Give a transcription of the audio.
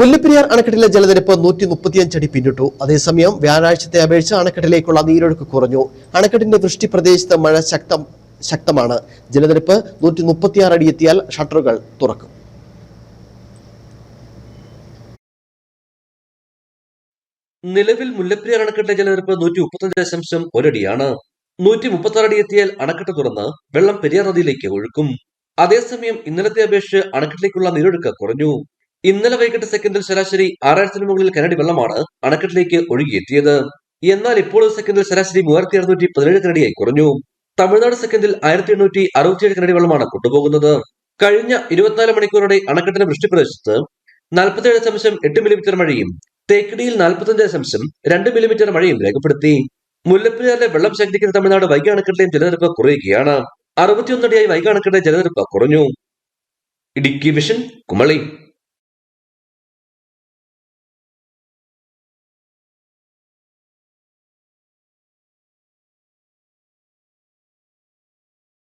മുല്ലപ്പെരിയാർ അണക്കെട്ടിലെ ജലനിരപ്പ് 135 അടി പിന്നിട്ടു. അതേസമയം വ്യാഴാഴ്ചത്തെ അപേക്ഷിച്ച് അണക്കെട്ടിലേക്കുള്ള നീരൊഴുക്ക് കുറഞ്ഞു. അണക്കെട്ടിന്റെ വൃഷ്ടി പ്രദേശത്ത് മഴ ശക്തമാണ്. ജലനിരപ്പ് 136 അടി എത്തിയാൽ ഷട്ടറുകൾ തുറക്കും. നിലവിൽ മുല്ലപ്പെരിയാർ അണക്കെട്ടിലെ ജലനിരപ്പ് 135.1 അടിയാണ്. 136 അടി എത്തിയാൽ അണക്കെട്ട് തുറന്ന് വെള്ളം പെരിയാർ നദിയിലേക്ക് ഒഴുക്കും. അതേസമയം ഇന്നലത്തെ അപേക്ഷിച്ച് അണക്കെട്ടിലേക്കുള്ള നീരൊഴുക്ക് കുറഞ്ഞു. ഇന്നലെ വൈകിട്ട് സെക്കൻഡിൽ ശരാശരി 6000 മുകളിൽ കനടി വെള്ളമാണ് അണക്കെട്ടിലേക്ക് ഒഴുകിയെത്തിയത്. എന്നാൽ ഇപ്പോൾ സെക്കൻഡിൽ ശരാശരി 3617 കനടിയായി കുറഞ്ഞു. തമിഴ്നാട് സെക്കൻഡിൽ 1867 കനടി വെള്ളമാണ് കൊണ്ടുപോകുന്നത്. കഴിഞ്ഞ 24 മണിക്കൂറോടെ അണക്കെട്ടിന്റെ വൃഷ്ടിപ്രദേശത്ത് 47.8 മില്ലിമീറ്റർ മഴയും തേക്കടിയിൽ 45.2 മില്ലിമീറ്റർ മഴയും രേഖപ്പെടുത്തി. മുല്ലപ്പെരിയാറിലെ വെള്ളം ശേഖരിക്കുന്ന തമിഴ്നാട് വൈഗ അണക്കെട്ടിലെയും ജലനിരപ്പ് കുറയുകയാണ്. 61 അടിയായി വൈഗ അണക്കെട്ടിലെ ജലനിരപ്പ് കുറഞ്ഞു. ഇടുക്കി വിഷൻ, കുമളി.